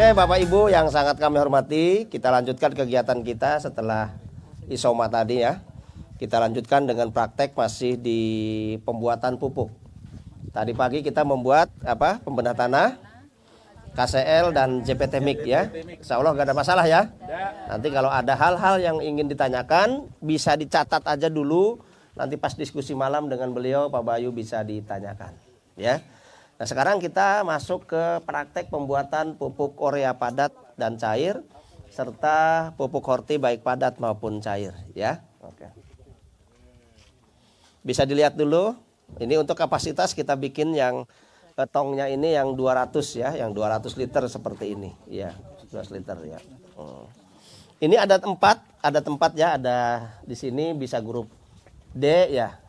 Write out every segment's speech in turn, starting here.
Oke, Bapak Ibu yang sangat kami hormati, kita lanjutkan kegiatan kita setelah isoma tadi ya. Kita lanjutkan dengan praktek masih di pembuatan pupuk. Tadi pagi kita membuat pembedah tanah, KCL dan JPT MIK ya. Insya Allah gak ada masalah ya. Nanti kalau ada hal-hal yang ingin ditanyakan bisa dicatat aja dulu. Nanti pas diskusi malam dengan beliau Pak Bayu bisa ditanyakan ya. Nah sekarang kita masuk ke praktek pembuatan pupuk urea padat dan cair serta pupuk horti baik padat maupun cair ya. Oke. Bisa dilihat dulu. Ini untuk kapasitas kita bikin yang tongnya ini yang 200 ya, yang 200 liter seperti ini ya, 200 liter ya. Ini ada tempat ya, ada di sini bisa grup D ya.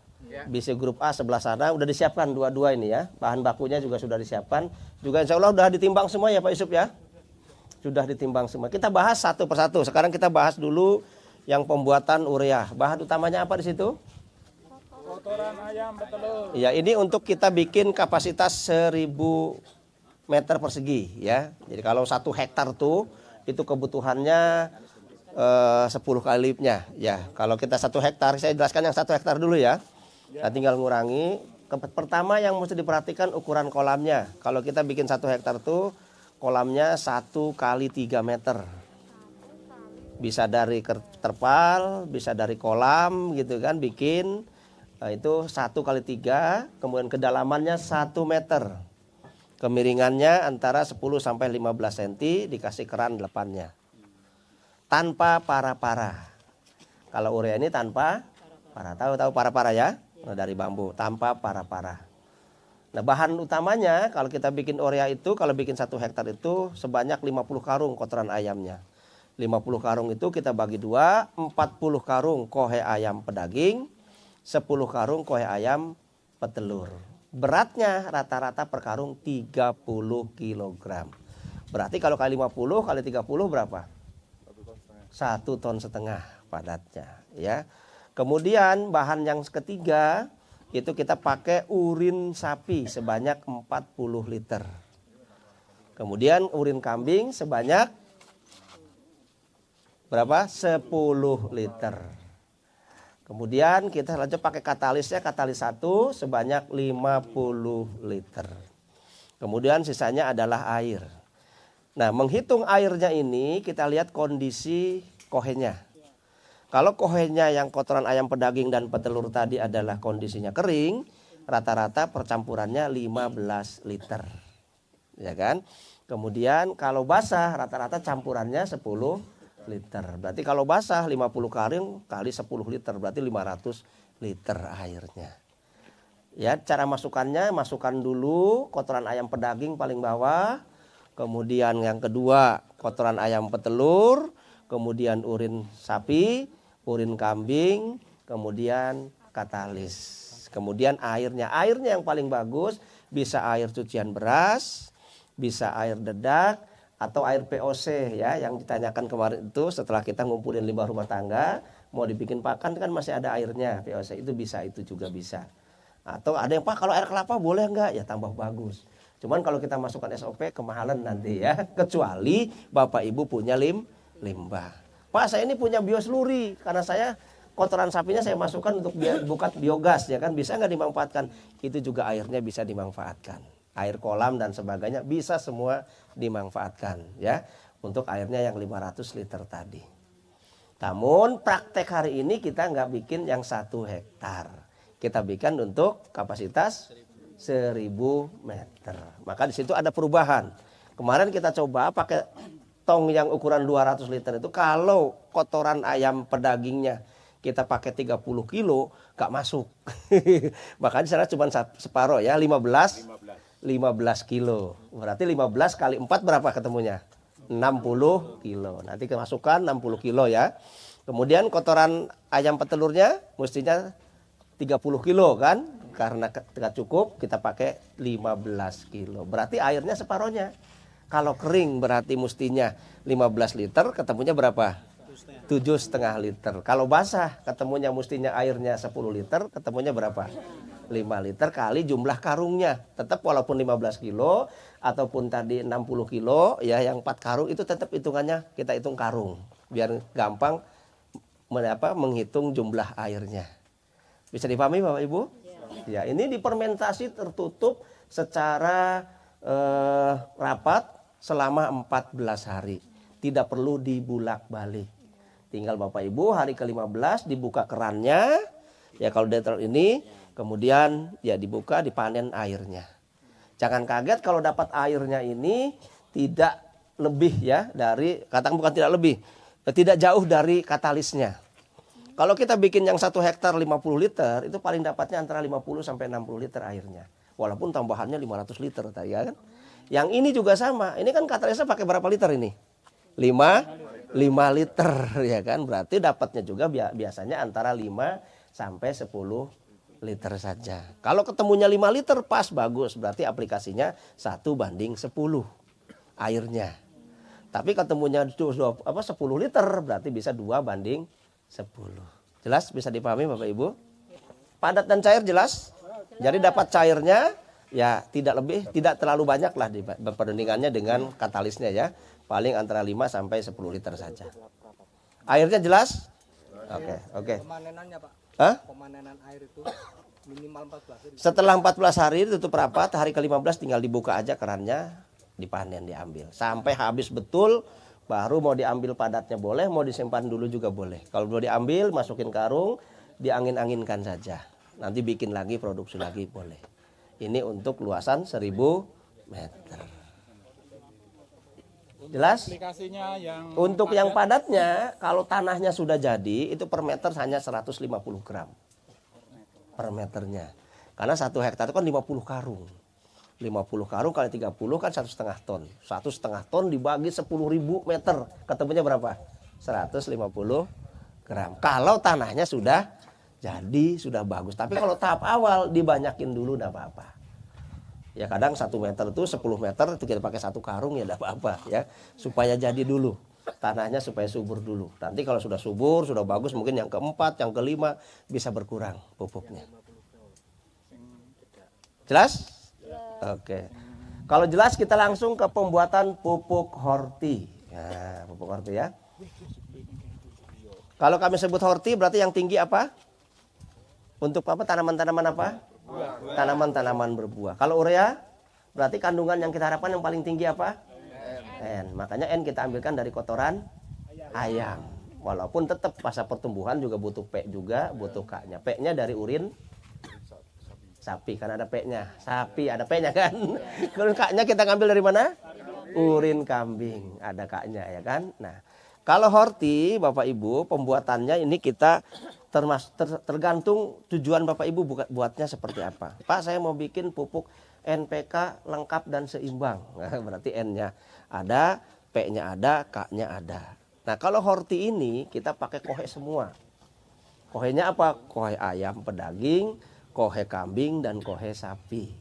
Bisa grup A sebelah sana udah disiapkan dua-dua ini ya. Bahan bakunya juga sudah disiapkan. Juga insya Allah sudah ditimbang semua ya Pak Yusuf ya. Sudah ditimbang semua. Kita bahas satu persatu. Sekarang kita bahas dulu yang pembuatan urea. Bahan utamanya apa di situ? Kotoran ayam petelur. Ya, ini untuk kita bikin kapasitas 1000 meter persegi ya. Jadi kalau 1 hektar tuh itu kebutuhannya 10 kali lipatnya ya. Kalau kita 1 hektar, saya jelaskan yang 1 hektar dulu ya. Nah, tinggal ngurangi. Pertama yang mesti diperhatikan ukuran kolamnya. Kalau kita bikin 1 hektar tuh kolamnya 1 kali 3 meter. Bisa dari terpal, bisa dari kolam gitu kan bikin. Nah, itu 1 kali 3, kemudian kedalamannya 1 meter. Kemiringannya antara 10 sampai 15 cm, dikasih keran depannya. Tanpa para-para. Kalau urea ini tanpa para. Tahu para-para ya? Nah, dari bambu, tanpa para-para. Nah, bahan utamanya kalau kita bikin urea itu, kalau bikin 1 hektar itu sebanyak 50 karung kotoran ayamnya. 50 karung itu kita bagi 2, 40 karung kohe ayam pedaging, 10 karung kohe ayam petelur. Beratnya rata-rata per karung 30 kg. Berarti kalau kali 50 kali 30 berapa? 1,5 ton padatnya ya. Kemudian bahan yang ketiga itu kita pakai urin sapi sebanyak 40 liter. Kemudian urin kambing sebanyak berapa? 10 liter. Kemudian kita lanjut pakai katalisnya, katalis 1 sebanyak 50 liter. Kemudian sisanya adalah air. Nah, menghitung airnya ini kita lihat kondisi kohenya. Kalau kohenya yang kotoran ayam pedaging dan petelur tadi adalah kondisinya kering, rata-rata percampurannya 15 liter. Ya kan? Kemudian kalau basah rata-rata campurannya 10 liter. Berarti kalau basah 50 karung kali 10 liter berarti 500 liter airnya. Ya, cara masukkannya, masukkan dulu kotoran ayam pedaging paling bawah, kemudian yang kedua kotoran ayam petelur, kemudian urin sapi, urin kambing, kemudian katalis. Kemudian airnya yang paling bagus bisa air cucian beras, bisa air dedak, atau air POC ya yang ditanyakan kemarin itu setelah kita ngumpulin limbah rumah tangga mau dibikin pakan kan masih ada airnya POC itu bisa, itu juga bisa. Atau ada yang Pak kalau air kelapa boleh enggak? Ya tambah bagus. Cuman kalau kita masukkan SOP kemahalan nanti ya, kecuali Bapak Ibu punya limbah. Pak saya ini punya biosluri karena saya kotoran sapinya saya masukkan untuk buat biogas ya kan, bisa nggak dimanfaatkan? Itu juga airnya bisa dimanfaatkan. Air kolam dan sebagainya bisa semua dimanfaatkan ya untuk airnya yang 500 liter tadi. Namun praktek hari ini kita nggak bikin yang 1 hektar. Kita bikin untuk kapasitas 1000 meter. Maka di situ ada perubahan. Kemarin kita coba pakai tong yang ukuran 200 liter itu, kalau kotoran ayam pedagingnya kita pakai 30 kilo gak masuk. Makanya sana cuma separuh ya, 15 kilo. Berarti 15 kali 4 berapa ketemunya? 60 kilo. Nanti kemasukan 60 kilo ya. Kemudian kotoran ayam petelurnya mestinya 30 kilo kan. Karena tidak cukup kita pakai 15 kilo. Berarti airnya separohnya. Kalau kering berarti mestinya 15 liter, ketemunya berapa? 7,5 liter. Kalau basah ketemunya mestinya airnya 10 liter, ketemunya berapa? 5 liter kali jumlah karungnya. Tetap walaupun 15 kilo ataupun tadi 60 kilo ya, yang 4 karung itu tetap hitungannya kita hitung karung. Biar gampang menghitung jumlah airnya. Bisa dipahami Bapak Ibu? Ya, ini difermentasi tertutup secara rapat selama 14 hari. Tidak perlu dibulak-balik. Tinggal Bapak Ibu hari ke-15 dibuka kerannya. Ya kalau detral ini kemudian ya dibuka, dipanen airnya. Jangan kaget kalau dapat airnya ini tidak lebih ya dari, katakan bukan tidak lebih, tidak jauh dari katalisnya. Kalau kita bikin yang 1 hektar 50 liter, itu paling dapatnya antara 50 sampai 60 liter airnya. Walaupun tambahannya 500 liter tadi ya kan. Yang ini juga sama. Ini kan katalisnya pakai berapa liter ini? 5 liter ya kan. Berarti dapatnya juga biasanya antara 5 sampai 10 liter saja. Kalau ketemunya 5 liter pas bagus, berarti aplikasinya 1:10 airnya. Tapi ketemunya 10 liter berarti bisa 2:10. Jelas bisa dipahami Bapak Ibu? Padat dan cair jelas? Jadi dapat cairnya ya tidak terlalu banyak lah perbandingannya dengan katalisnya ya. Paling antara 5 sampai 10 liter saja. Airnya jelas? Oke. Pemanenannya Pak. Hah? Pemanenan air itu minimal 14 hari. Setelah 14 hari tutup rapat, hari ke-15 tinggal dibuka aja kerannya, dipanen, diambil. Sampai habis betul, baru mau diambil padatnya boleh, mau disimpan dulu juga boleh. Kalau belum diambil, masukin karung, diangin-anginkan saja. Nanti bikin lagi, produksi lagi boleh. Ini untuk luasan 1000 meter. Jelas? Aplikasinya yang Untuk yang padatnya, kalau tanahnya sudah jadi, itu per meter hanya 150 gram. Per meternya. Karena 1 hektar itu kan 50 karung. 50 karung kali 30 kan 1,5 ton. 1,5 ton dibagi 10.000 meter. Ketemunya berapa? 150 gram. Kalau tanahnya sudah jadi, sudah bagus. Tapi kalau tahap awal dibanyakin dulu enggak apa-apa. Ya kadang 1 meter itu 10 meter itu kita pakai 1 karung ya enggak apa-apa ya. Supaya jadi dulu. Tanahnya supaya subur dulu. Nanti kalau sudah subur, sudah bagus, mungkin yang keempat, yang kelima bisa berkurang pupuknya. Jelas? Oke. Kalau jelas kita langsung ke pembuatan pupuk horti. Nah, pupuk horti ya. Kalau kami sebut horti berarti yang tinggi apa? Untuk apa? Tanaman-tanaman apa? Tanaman-tanaman berbuah. Kalau urea berarti kandungan yang kita harapkan yang paling tinggi apa? N. Makanya N kita ambilkan dari kotoran ayam. Walaupun tetap masa pertumbuhan juga butuh P juga, butuh K-nya. P-nya dari urin sapi, kan ada P-nya. Sapi ada P-nya kan. Kalau K-nya kita ngambil dari mana? Urin kambing, ada K-nya ya kan. Nah, kalau horti Bapak Ibu pembuatannya ini kita tergantung tujuan Bapak Ibu buatnya seperti apa. Pak, saya mau bikin pupuk NPK lengkap dan seimbang. Nah, berarti N-nya ada, P-nya ada, K-nya ada. Nah, kalau horti ini kita pakai kohe semua. Kohenya apa? Kohe ayam pedaging, kohe kambing, dan kohe sapi.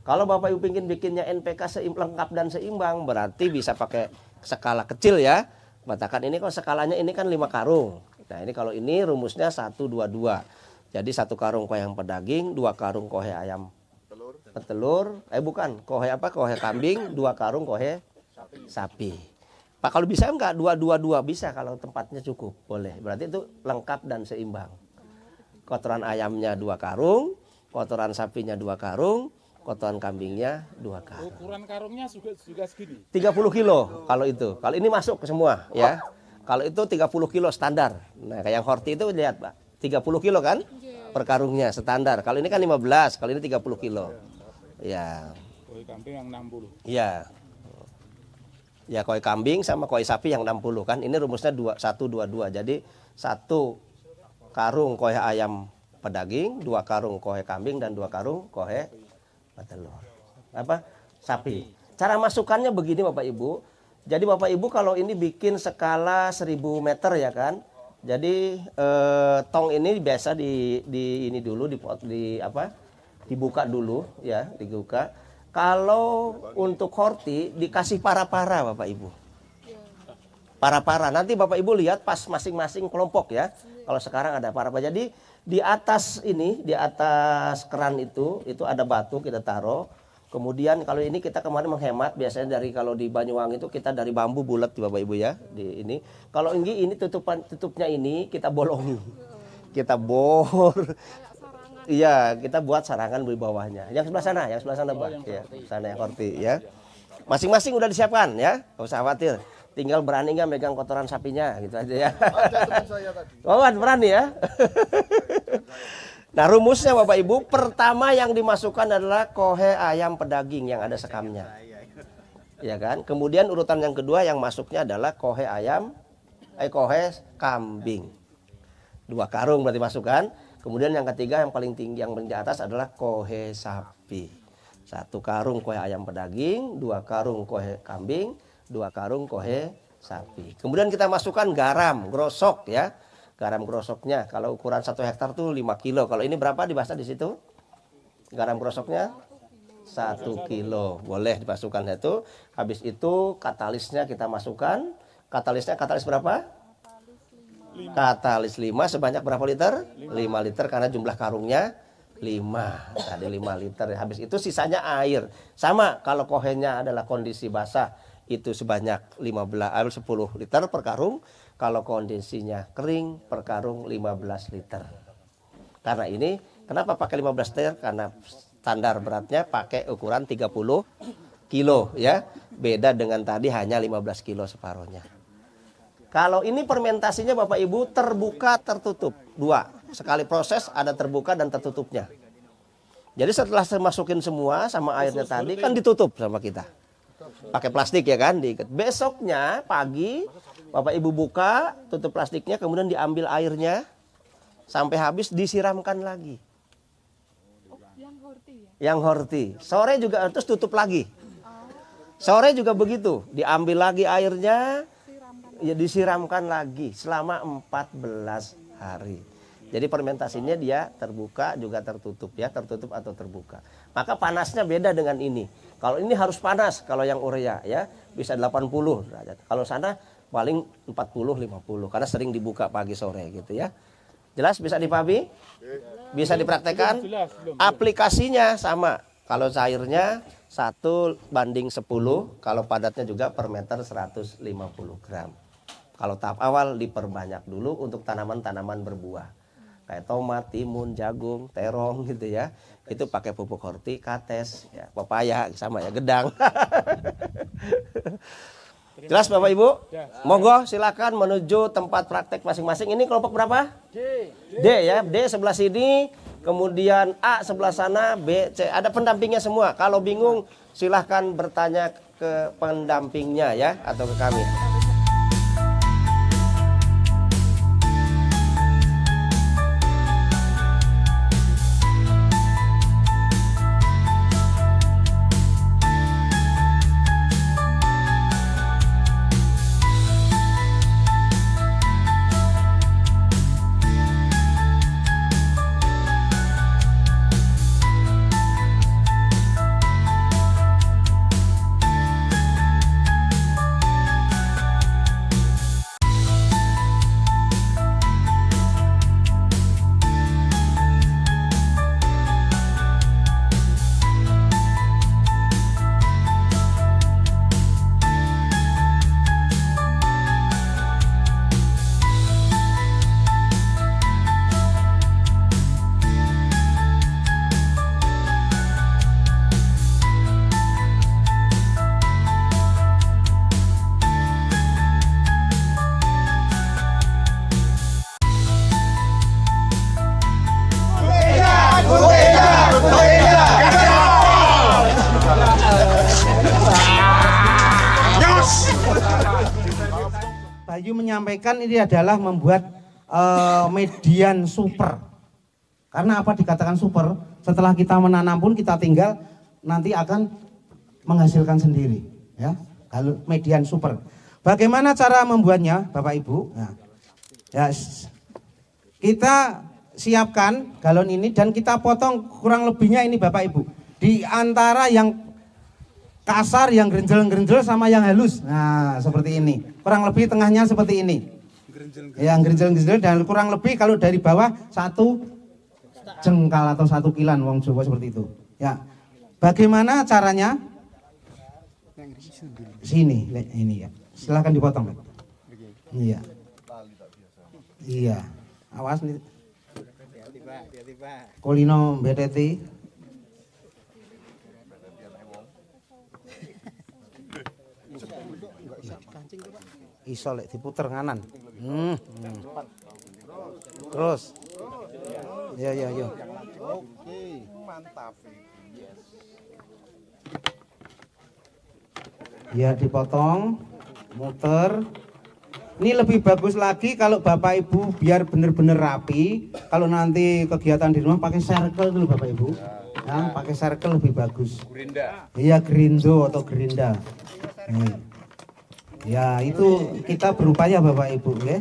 Kalau Bapak Ibu ingin bikinnya NPK lengkap dan seimbang, berarti bisa pakai skala kecil ya. Katakan ini kalau skalanya ini kan 5 karung. Nah, ini kalau ini rumusnya 1-2-2. Jadi 1 karung kohe yang pedaging, 2 karung kohe ayam petelur, kohe apa? Kohe kambing, 2 karung kohe sapi. Pak, kalau bisa enggak 2-2-2 bisa kalau tempatnya cukup, boleh. Berarti itu lengkap dan seimbang. Kotoran ayamnya 2 karung, kotoran sapinya 2 karung, kotoran kambingnya 2 karung. ukuran karungnya juga segini. 30 kilo kalau itu. Kalau ini masuk ke semua ya. Kalau itu 30 kilo standar. Nah, kayak yang horti itu lihat Pak, 30 kilo kan per karungnya standar. Kalau ini kan 15, kalau ini 30 kilo. Ya. Koi kambing yang 60. Iya. Ya koi kambing sama koi sapi yang 60 kan. Ini rumusnya 1-2-2. Jadi 1 karung koi ayam pedaging, 2 karung koi kambing, dan 2 karung koi petelur. Apa? Sapi. Cara masukkannya begini Bapak Ibu. Jadi Bapak Ibu kalau ini bikin skala 1000 meter ya kan. Jadi tong ini biasa ini dulu dibuka dulu ya, dibuka. Kalau untuk horti dikasih para-para Bapak Ibu. para-para. Nanti Bapak Ibu lihat pas masing-masing kelompok ya. Kalau sekarang ada para-para. Jadi di atas ini, di atas keran itu ada batu kita taruh. Kemudian kalau ini kita kemarin menghemat, biasanya dari kalau di Banyuwangi itu kita dari bambu bulat Bapak Ibu ya. Di ini. Kalau ini tutupnya ini kita bolongi. Kita bor. Iya, kita buat sarangan di bawahnya. Yang sebelah sana, Pak. Ya, sana yang korti ya. Masing-masing udah disiapkan ya. Enggak usah khawatir. Tinggal berani nggak megang kotoran sapinya gitu aja ya. Oh, berani ya. Nah, rumusnya Bapak Ibu, pertama yang dimasukkan adalah kohe ayam pedaging yang ada sekamnya. Ya kan? Kemudian urutan yang kedua yang masuknya adalah kohe kohe kambing. 2 karung berarti masukkan. Kemudian yang ketiga yang paling tinggi yang di atas adalah kohe sapi. 1 karung kohe ayam pedaging, 2 karung kohe kambing, 2 karung kohe sapi. Kemudian kita masukkan garam grosok ya. Garam grosoknya kalau ukuran 1 hektar tuh 5 kilo. Kalau ini berapa dibahas di situ? Garam grosoknya 1 kilo. Boleh dimasukkan itu. Habis itu katalisnya kita masukkan. Katalis berapa? Katalis 5 sebanyak berapa liter? 5 liter karena jumlah karungnya 5. Tadi 5 liter. Habis itu sisanya air. Sama kalau kohenya adalah kondisi basah itu sebanyak 10 liter per karung. Kalau kondisinya kering per karung 15 liter. Karena ini kenapa pakai 15 liter? Karena standar beratnya pakai ukuran 30 kilo ya. Beda dengan tadi hanya 15 kilo separuhnya. Kalau ini fermentasinya Bapak Ibu terbuka tertutup 2. Sekali proses ada terbuka dan tertutupnya. Jadi setelah saya masukin semua sama airnya tadi kan ditutup sama kita. Pakai plastik ya kan, diikat. Besoknya pagi Bapak Ibu buka, tutup plastiknya, kemudian diambil airnya sampai habis disiramkan lagi. Yang horti. Sore juga terus tutup lagi. Sore juga begitu, diambil lagi airnya. Ya disiramkan lagi selama 14 hari. Jadi fermentasinya dia terbuka juga tertutup ya, tertutup atau terbuka. Maka panasnya beda dengan ini. Kalau ini harus panas, kalau yang urea ya bisa 80 derajat. Kalau sana paling 40 50 karena sering dibuka pagi sore gitu ya. Jelas bisa dipahami? Bisa dipraktekkan? Aplikasinya sama. Kalau cairnya 1:10, kalau padatnya juga per meter 150 gram. Kalau tahap awal diperbanyak dulu untuk tanaman-tanaman berbuah. Kayak tomat, timun, jagung, terong gitu ya. Itu pakai pupuk horti, kates, ya, pepaya sama ya, gedang. Jelas Bapak Ibu? Monggo silakan menuju tempat praktek masing-masing. Ini kelompok berapa? D ya, D sebelah sini, kemudian A sebelah sana, B, C. Ada pendampingnya semua. Kalau bingung silahkan bertanya ke pendampingnya ya atau ke kami. Bayu menyampaikan ini adalah membuat median super. Karena apa dikatakan super? Setelah kita menanam pun kita tinggal nanti akan menghasilkan sendiri, ya. Kalau median super. Bagaimana cara membuatnya, Bapak Ibu? Nah, ya, kita siapkan galon ini dan kita potong kurang lebihnya ini, Bapak Ibu. Di antara yang kasar, yang gerenjel-gerenjel sama yang halus. Nah, seperti ini. Kurang lebih tengahnya seperti ini. Yang gerenjel-gerenjel dan kurang lebih kalau dari bawah 1 jengkal atau 1 kilan wong Jawa seperti itu. Ya. Bagaimana caranya? Sini, ini ya. Silahkan dipotong. Iya. Iya. Awas nih. Kulino beteti. Iso lek diputer nganan. Terus. Ya. Oke, mantap. Ya dipotong, muter. Ini lebih bagus lagi kalau Bapak Ibu biar benar-benar rapi. Kalau nanti kegiatan di rumah pakai circle dulu Bapak Ibu. Ya, pakai circle lebih bagus. Gerinda. Iya, gerindo atau gerinda. Ya, itu kita berupaya Bapak Ibu ya.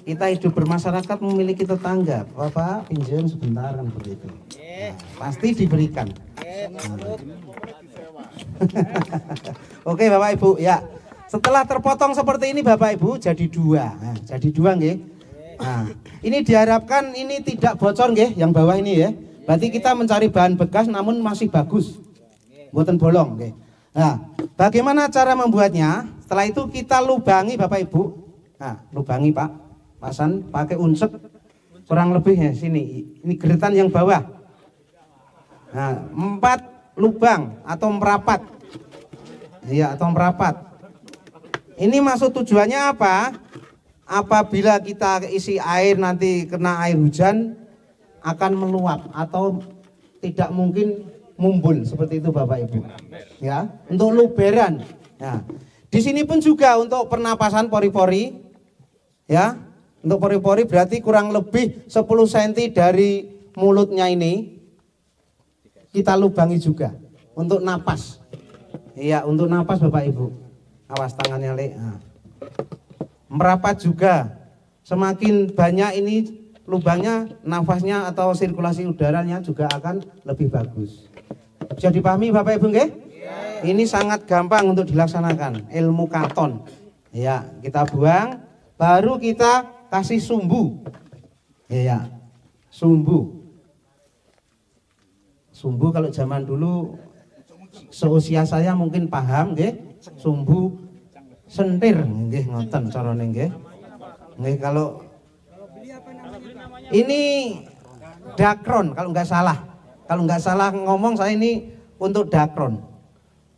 Kita hidup bermasyarakat memiliki tetangga. Bapak pinjam sebentar kan begitu. Nah, pasti diberikan. Oke Bapak Ibu ya. Setelah terpotong seperti ini Bapak Ibu jadi 2. Nah, jadi 2 nggih. Nah, ini diharapkan ini tidak bocor nggih yang bawah ini ya. Berarti kita mencari bahan bekas namun masih bagus. Mboten bolong nggih. Nah, bagaimana cara membuatnya? Setelah itu kita lubangi Bapak Ibu. Nah, lubangi Pak. Pasan pakai unsek kurang lebih ya sini. Ini geretan yang bawah. Nah, 4 lubang atau merapat. Iya, atau merapat. Ini maksud tujuannya apa? Apabila kita isi air nanti kena air hujan akan meluap atau tidak mungkin mumbul seperti itu Bapak Ibu. Ya, untuk luberan. Nah, di sini pun juga untuk pernapasan pori-pori. Ya, untuk pori-pori berarti kurang lebih 10 cm dari mulutnya ini kita lubangi juga untuk napas. Iya, untuk napas Bapak Ibu. Awas tangannya Le. Nah. Merapat juga. Semakin banyak ini lubangnya, nafasnya atau sirkulasi udaranya juga akan lebih bagus. Bisa dipahami Bapak Ibu nggih? Ini sangat gampang untuk dilaksanakan. Ilmu katon. Ya, kita buang, baru kita kasih sumbu. Ya, sumbu. Sumbu kalau zaman dulu seusia saya mungkin paham nggih. Sumbu sentir nggih ngoten carane nggih. Nggih kalau ini dakron kalau nggak salah. Kalau nggak salah ngomong saya ini untuk dakron.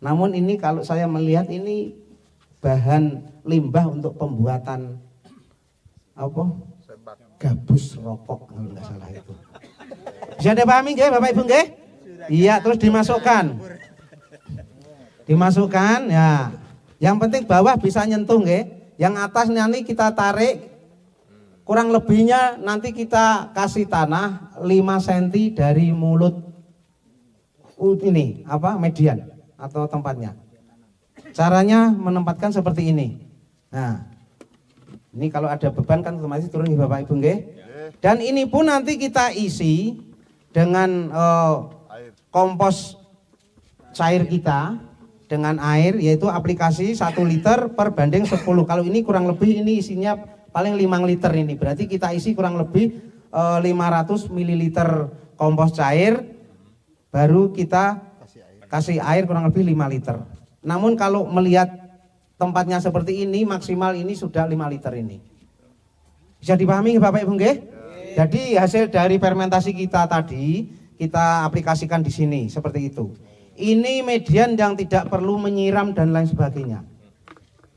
Namun ini kalau saya melihat ini bahan limbah untuk pembuatan apa? Gabus rokok kalau nggak salah itu. Bisa dipahami nggih Bapak Ibu nggih? Iya, terus dimasukkan. Dimasukkan ya. Yang penting bawah bisa nyentuh nggih. Yang atas nanti kita tarik. Kurang lebihnya nanti kita kasih tanah 5 cm dari mulut ini apa median atau tempatnya. Caranya menempatkan seperti ini. Nah, ini kalau ada beban kan otomatis turun nih Bapak Ibu nggih. Dan ini pun nanti kita isi dengan kompos cair kita dengan air, yaitu aplikasi 1 liter per banding 10. Kalau ini kurang lebih ini isinya paling 5 liter ini. Berarti kita isi kurang lebih 500 ml kompos cair, baru kita kasih air kurang lebih 5 liter. Namun kalau melihat tempatnya seperti ini, maksimal ini sudah 5 liter ini. Bisa dipahami Bapak Ibu nggih? Jadi hasil dari fermentasi kita tadi kita aplikasikan di sini seperti itu. Ini median yang tidak perlu menyiram dan lain sebagainya.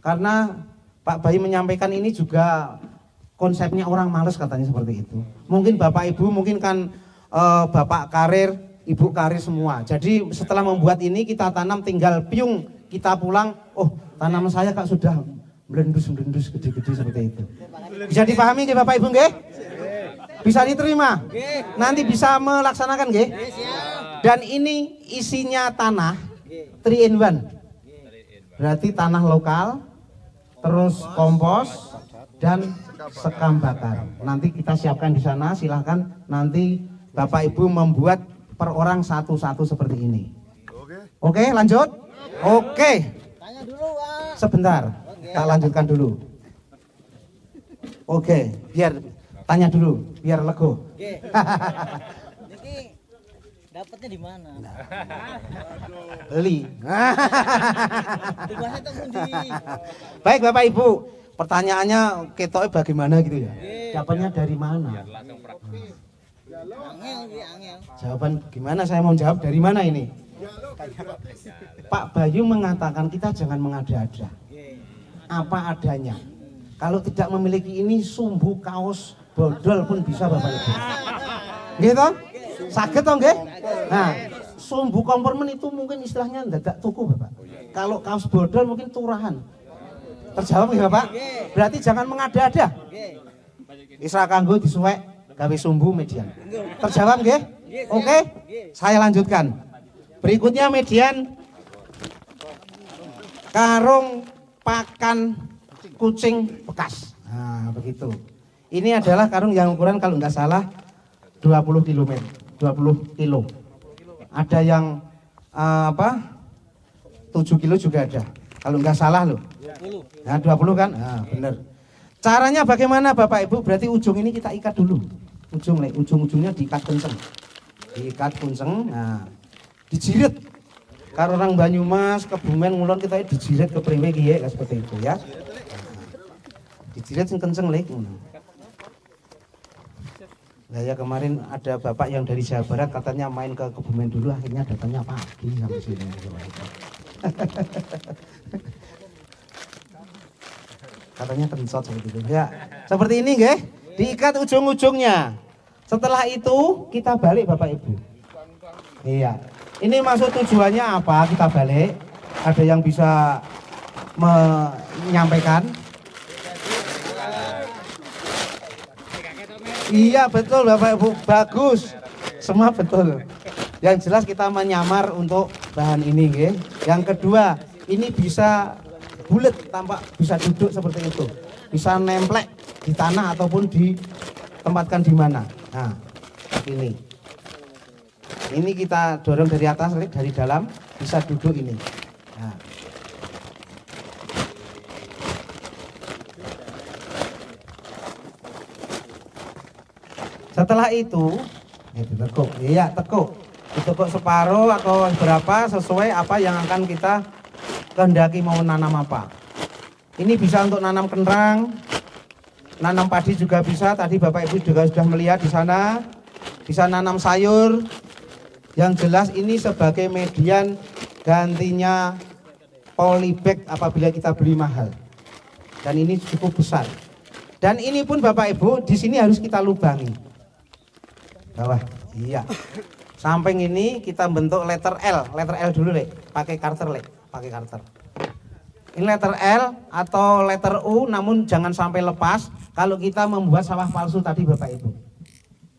Karena Pak Bayi menyampaikan ini juga konsepnya orang males katanya seperti itu. Mungkin Bapak Ibu mungkin kan Bapak karir, Ibu karir semua. Jadi setelah membuat ini kita tanam tinggal piung, kita pulang, oh tanaman saya Kak sudah melendus gede-gede seperti itu. Bisa dipahami nggih Bapak Ibu nggih? Bisa diterima? Nanti bisa melaksanakan nggih? Dan ini isinya tanah 3 in 1. Berarti tanah lokal, terus kompos dan sekam bakar. Nanti kita siapkan di sana, silahkan nanti Bapak Ibu membuat per orang satu-satu seperti ini. Oke, lanjut. Oke. Tanya dulu, Pak. Sebentar. Tak lanjutkan dulu. Oke, biar tanya dulu, biar lego. Oke. Niki dapatnya di mana? Beli. Tugasnya temu di. Baik Bapak Ibu, pertanyaannya ketoknya bagaimana gitu ya? Dapatnya dari mana? Angel. Jawaban gimana saya mau jawab dari mana ini? Pak Bayu mengatakan kita jangan mengada-ada. Apa adanya. Kalau tidak memiliki ini sumbu kaos bodol pun bisa Bapak Ibu. Gitu? Saged toh nggih? Nah, sumbu kompormen itu mungkin istilahnya dadak tuku Bapak. Kalau kaos bodol mungkin turahan. Terjawab nggih Bapak? Berarti jangan mengada-ada. Isra kanggo disuwek gawe sumbu median. Terjawab nggih? Oke? Saya lanjutkan. Berikutnya median karung pakan kucing bekas. Nah, begitu. Ini adalah karung yang ukuran kalau nggak salah 20 km, 20 kilo. Ada yang 7 kilo juga ada. Kalau nggak salah loh. 20. Nah, 20 kan? Nah, bener. Caranya bagaimana Bapak Ibu? Berarti ujung ini kita ikat dulu. Ujung-ujungnya diikat kenceng. Diikat kenceng. Nah, dijirit. Kalau orang Banyumas, Kebumen, Ngulon kita dijirit ke priwe kiye seperti itu ya. Dijirit sing kenceng lek. Nah ya kemarin ada bapak yang dari Jawa Barat katanya main ke Kebumen dulu, akhirnya datangnya pagi sampai sini. Katanya kencot seperti itu. Ya, seperti ini nggih. Diikat ujung-ujungnya. Setelah itu kita balik Bapak Ibu. Iya. Ini maksud tujuannya apa? Kita balik. Ada yang bisa menyampaikan? Iya betul Bapak Ibu, bagus. Semua betul. Yang jelas kita menyamar untuk bahan ini nggih. Yang kedua, ini bisa bulat tampak bisa duduk seperti itu. Bisa nemplek di tanah ataupun ditempatkan di mana. Nah, ini. Ini kita dorong dari atas, dari dalam bisa duduk ini. Nah. Setelah itu, ditekuk. Iya, tekuk. Ditekuk separuh atau berapa sesuai apa yang akan kita kehendaki mau nanam apa. Ini bisa untuk nanam kenrang, nanam padi juga bisa. Tadi Bapak Ibu juga sudah melihat di sana. Bisa nanam sayur. Yang jelas ini sebagai median gantinya polybag apabila kita beli mahal. Dan ini cukup besar. Dan ini pun Bapak Ibu di sini harus kita lubangi. Bawah, iya. Samping ini kita bentuk letter L dulu Lek, pakai karter Lek, pakai karter. Ini letter L atau letter U, namun jangan sampai lepas kalau kita membuat sawah palsu tadi Bapak Ibu.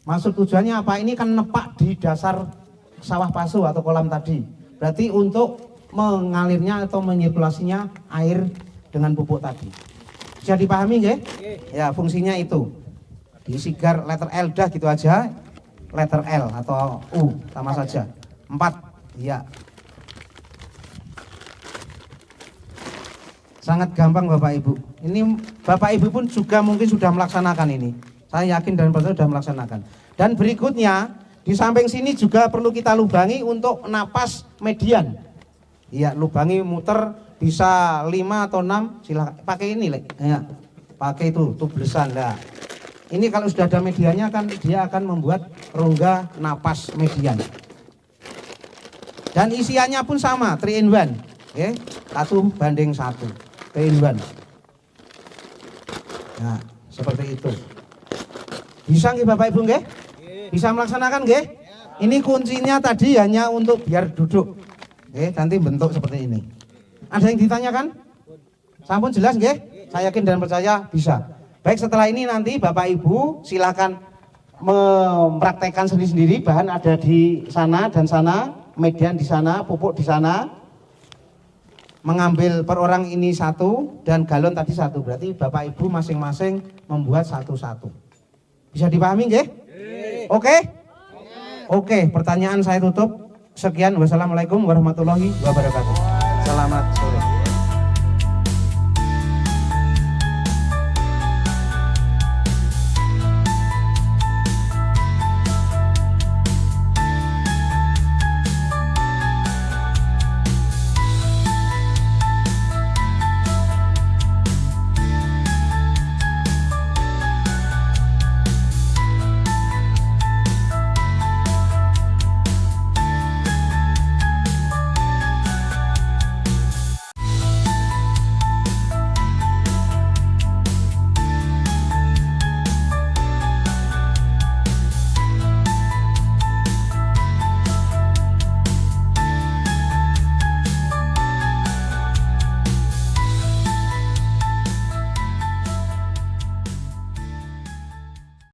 Maksud tujuannya apa? Ini kan nepak di dasar sawah palsu atau kolam tadi. Berarti untuk mengalirnya atau menyirkulasinya air dengan pupuk tadi. Bisa dipahami nggih? Ya, fungsinya itu. Disigar letter L dah gitu aja. Letter L atau U sama saja. 4. Iya. Sangat gampang Bapak Ibu. Ini Bapak Ibu pun juga mungkin sudah melaksanakan ini. Saya yakin dan percaya sudah melaksanakan. Dan berikutnya di samping sini juga perlu kita lubangi untuk napas median. Iya, lubangi muter bisa 5 atau 6, silakan. Pakai ini, Lek. Ya. Pakai itu tublesan lah. Ini kalau sudah ada mediannya kan dia akan membuat rongga napas median. Dan isiannya pun sama, 3 in 1. Oke, 1:1. 3 in 1. Nah, seperti itu. Bisa nggih Bapak Ibu nggih? Bisa melaksanakan nggih? Ini kuncinya tadi hanya untuk biar duduk. Oke, nanti bentuk seperti ini. Ada yang ditanyakan? Sampun jelas nggih? Saya yakin dan percaya bisa. Baik, setelah ini nanti Bapak Ibu silakan mempraktekkan sendiri-sendiri. Bahan ada di sana dan sana, median di sana, pupuk di sana. Mengambil per orang ini 1 dan galon tadi 1. Berarti Bapak Ibu masing-masing membuat 1-1. Bisa dipahami nggih? Oke? Oke, pertanyaan saya tutup. Sekian, wassalamualaikum warahmatullahi wabarakatuh. Selamat sore.